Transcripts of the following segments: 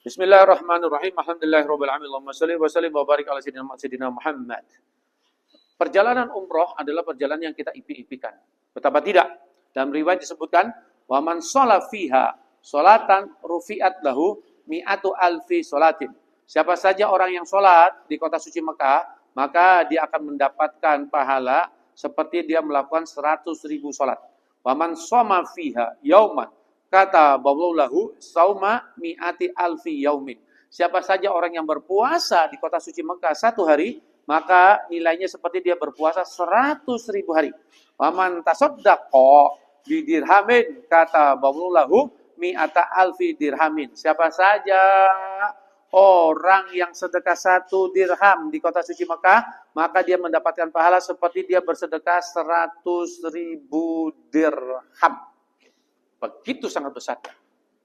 Bismillahirrahmanirrahim. Alhamdulillahirabbil alamin. Allahumma shalli wa sallim wa barik ala sayyidina Muhammad. Perjalanan umroh adalah perjalanan yang kita impi-impikan. Betapa tidak? Dalam riwayat disebutkan, wa man shalla fiha sholatan rufi'at lahu mi'atu alfi sholatin. Siapa saja orang yang sholat di kota suci Mekah, maka dia akan mendapatkan pahala seperti dia melakukan 100.000 sholat. Wa man shoma fiha yauman kata bawlahu sauma mi'ati alfi yaumin. Siapa saja orang yang berpuasa di kota suci Mekah 1 hari, maka nilainya seperti dia berpuasa 100.000 hari. Waman tasaddaqa bidirhamin kata bawlahu mi'ata alfi dirhamin. Siapa saja orang yang sedekah 1 dirham di kota suci Mekah, maka dia mendapatkan pahala seperti dia bersedekah 100.000 dirham. Begitu sangat besar.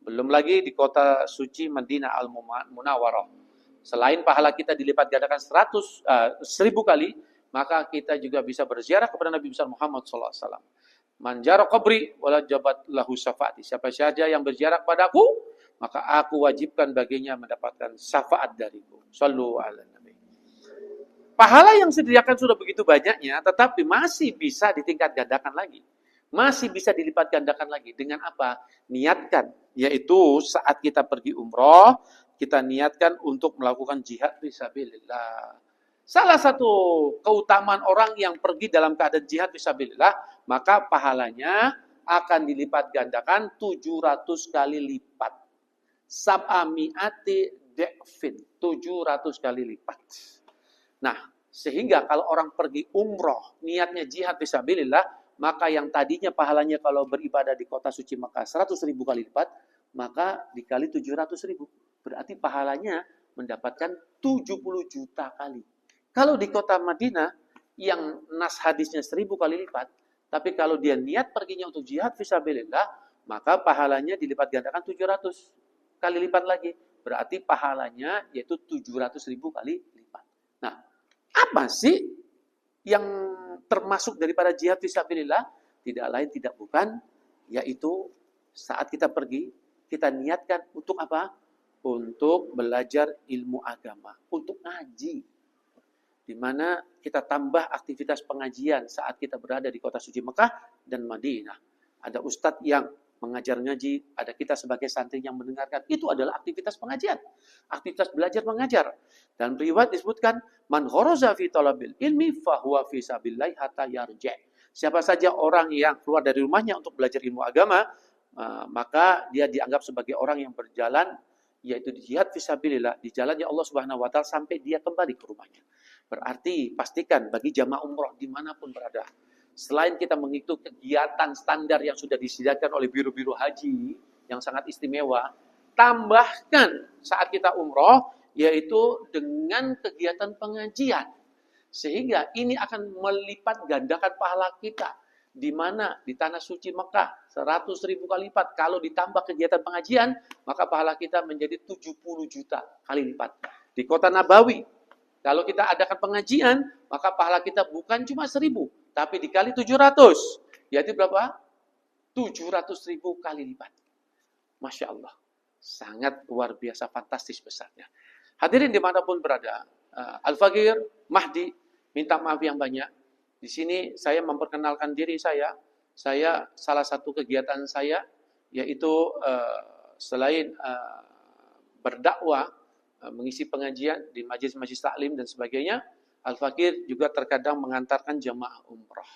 Belum lagi di kota suci Madinah Al-Munawwarah. Selain pahala kita dilipat gandakan 1.000 kali, maka kita juga bisa berziarah kepada Nabi besar Muhammad SAW. Man jara qabri wala jabat lahu syafaati. Siapa saja yang berziarah padaku, maka aku wajibkan baginya mendapatkan syafaat dariku. Shallu ala nabi. Pahala yang disediakan sudah begitu banyaknya, tetapi masih bisa ditingkat gandakan lagi. Masih bisa dilipat gandakan lagi. Dengan apa? Niatkan. Yaitu saat kita pergi umroh, kita niatkan untuk melakukan jihad fisabilillah. Salah satu keutamaan orang yang pergi dalam keadaan jihad fisabilillah, maka pahalanya akan dilipat gandakan 700 kali lipat. Sab'ami'ati de'fin. 700 kali lipat. Nah, sehingga kalau orang pergi umroh, niatnya jihad fisabilillah, maka yang tadinya pahalanya kalau beribadah di kota suci Mekah 100.000 kali lipat, maka dikali 700.000. Berarti pahalanya mendapatkan 70 juta kali. Kalau di kota Madinah, yang nas hadisnya 1.000 kali lipat, tapi kalau dia niat perginya untuk jihad fisabilillah, maka pahalanya dilipat gandakan 700 kali lipat lagi. Berarti pahalanya yaitu 700.000 kali lipat. Nah, apa sih yang termasuk daripada jihad fisabilillah? Tidak lain tidak bukan, yaitu saat kita pergi, kita niatkan untuk apa? Untuk belajar ilmu agama, untuk ngaji. Di mana kita tambah aktivitas pengajian saat kita berada di kota suci Mekah dan Madinah. Ada ustadz yang mengajar ngaji, ada kita sebagai santri yang mendengarkan. Itu adalah aktivitas pengajian, aktivitas belajar mengajar. Dan riwayat disebutkan, man kharaja fi talabil ilmi fahuwa fi sabilillah hatta yarji'. Siapa saja orang yang keluar dari rumahnya untuk belajar ilmu agama, maka dia dianggap sebagai orang yang berjalan, yaitu di jihad fisabilillah, di jalannya Allah Subhanahu wa taala sampai dia kembali ke rumahnya. Berarti pastikan bagi jamaah umroh dimanapun berada, selain kita mengikuti kegiatan standar yang sudah disediakan oleh biro-biro haji yang sangat istimewa, tambahkan saat kita umroh, yaitu dengan kegiatan pengajian. Sehingga ini akan melipat gandakan pahala kita. Di mana? Di tanah suci Mekah, 100.000 kali lipat. Kalau ditambah kegiatan pengajian, maka pahala kita menjadi 70 juta kali lipat. Di kota Nabawi, kalau kita adakan pengajian, maka pahala kita bukan cuma 1.000, tapi dikali 700. Yaitu berapa? 700.000 kali lipat. Masya Allah. Sangat luar biasa, fantastis besarnya. Hadirin dimanapun berada, Al-Faqir, Mahdi, minta maaf yang banyak. Di sini saya memperkenalkan diri saya. Saya salah satu kegiatan saya, yaitu selain berdakwah, mengisi pengajian di majelis-majelis taklim dan sebagainya, Al-Faqir juga terkadang mengantarkan jamaah umrah.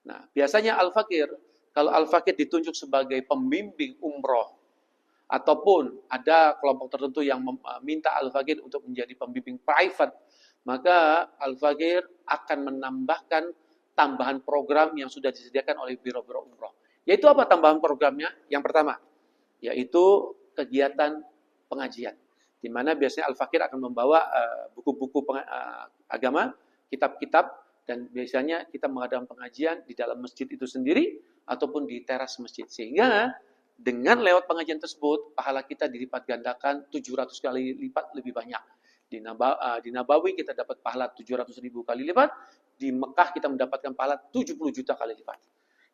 Nah, biasanya Al-Faqir, kalau Al-Faqir ditunjuk sebagai pembimbing umrah, ataupun ada kelompok tertentu yang meminta Al-Faqir untuk menjadi pembimbing private, maka Al-Faqir akan menambahkan tambahan program yang sudah disediakan oleh biro-biro umrah. Yaitu apa tambahan programnya? Yang pertama, yaitu kegiatan pengajian. Di mana biasanya Al-Faqir akan membawa buku-buku agama, kitab-kitab, dan biasanya kita mengadakan pengajian di dalam masjid itu sendiri ataupun di teras masjid. Sehingga dengan lewat pengajian tersebut, pahala kita dilipat gandakan 700 kali lipat lebih banyak. Di Nabawi kita dapat pahala 700.000 kali lipat, di Mekah kita mendapatkan pahala 70 juta kali lipat.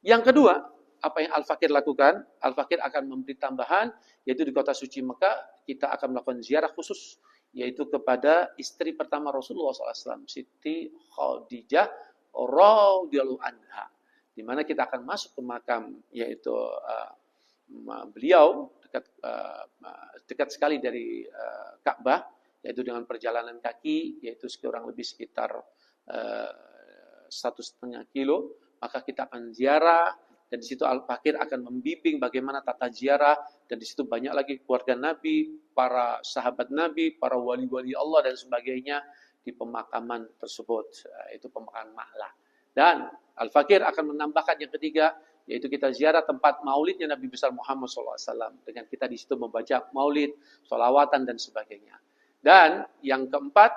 Yang kedua, apa yang Al-Fakir lakukan? Al-Fakir akan memberi tambahan, yaitu di kota suci Mekah, kita akan melakukan ziarah khusus, yaitu kepada istri pertama Rasulullah SAW, Siti Khadijah radhiyallahu anha. Di mana kita akan masuk ke makam, yaitu beliau dekat sekali dari Ka'bah, yaitu dengan perjalanan kaki, yaitu kurang lebih sekitar 1,5 kilo. Maka kita akan ziarah, dan di situ Al-Fakir akan membimbing bagaimana tata ziarah, dan di situ banyak lagi keluarga Nabi, para sahabat Nabi, para wali-wali Allah dan sebagainya di pemakaman tersebut, itu pemakaman Ma'la. Dan Al-Fakir akan menambahkan yang ketiga, yaitu kita ziarah tempat maulidnya Nabi besar Muhammad SAW, dengan kita di situ membaca maulid, sholawatan dan sebagainya. Dan yang keempat,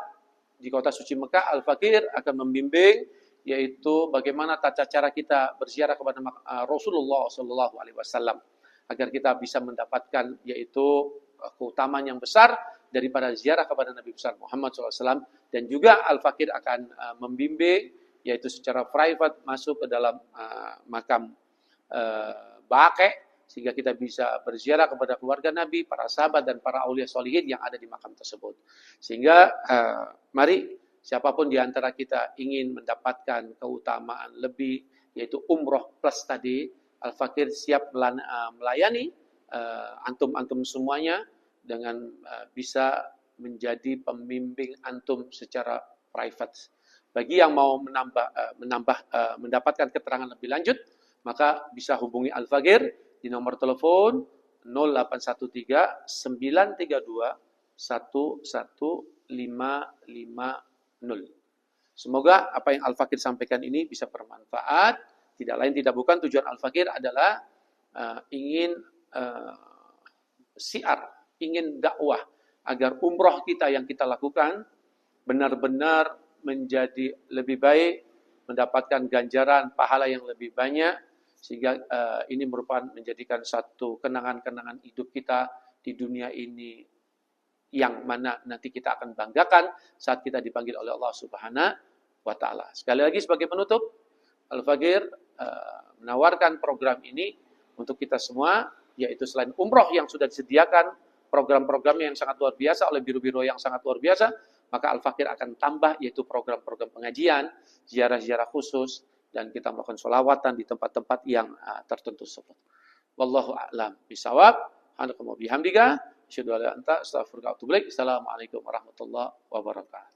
di kota suci Mekah, Al-Fakir akan membimbing yaitu bagaimana tata cara kita berziarah kepada Rasulullah SAW, agar kita bisa mendapatkan yaitu keutamaan yang besar daripada ziarah kepada Nabi besar Muhammad SAW. Dan juga Al-Fakir akan membimbing yaitu secara private masuk ke dalam makam Baqi', sehingga kita bisa berziarah kepada keluarga Nabi, para sahabat dan para aulia sholihin yang ada di makam tersebut. Sehingga mari siapapun di antara kita ingin mendapatkan keutamaan lebih, yaitu umroh plus tadi, Al-Fakir siap melayani antum-antum semuanya dengan bisa menjadi pembimbing antum secara private. Bagi yang mau mendapatkan keterangan lebih lanjut, maka bisa hubungi Al-Fakir di nomor telepon 0813 932 11550. Semoga apa yang Al-Fakir sampaikan ini bisa bermanfaat. Tidak lain tidak bukan tujuan Al-Fakir adalah ingin ingin dakwah agar umroh kita yang kita lakukan benar-benar menjadi lebih baik, mendapatkan ganjaran pahala yang lebih banyak, sehingga ini merupakan menjadikan satu kenangan-kenangan hidup kita di dunia ini, yang mana nanti kita akan banggakan saat kita dipanggil oleh Allah Subhanahu wa Ta'ala. Sekali lagi sebagai penutup, Al-Fakir menawarkan program ini untuk kita semua, yaitu selain umroh yang sudah disediakan, program-programnya yang sangat luar biasa oleh biro-biro yang sangat luar biasa, maka Al-Fakir akan tambah yaitu program-program pengajian, ziarah-ziarah khusus, dan kita melakukan sholawatan di tempat-tempat yang tertentu tersebut. Wallahu a'lam bishawab. Subhanaka wa bihamdika, asyhadu an la ilaha illa anta, astaghfiruka wa atubu ilaik. Assalamualaikum warahmatullahi wabarakatuh.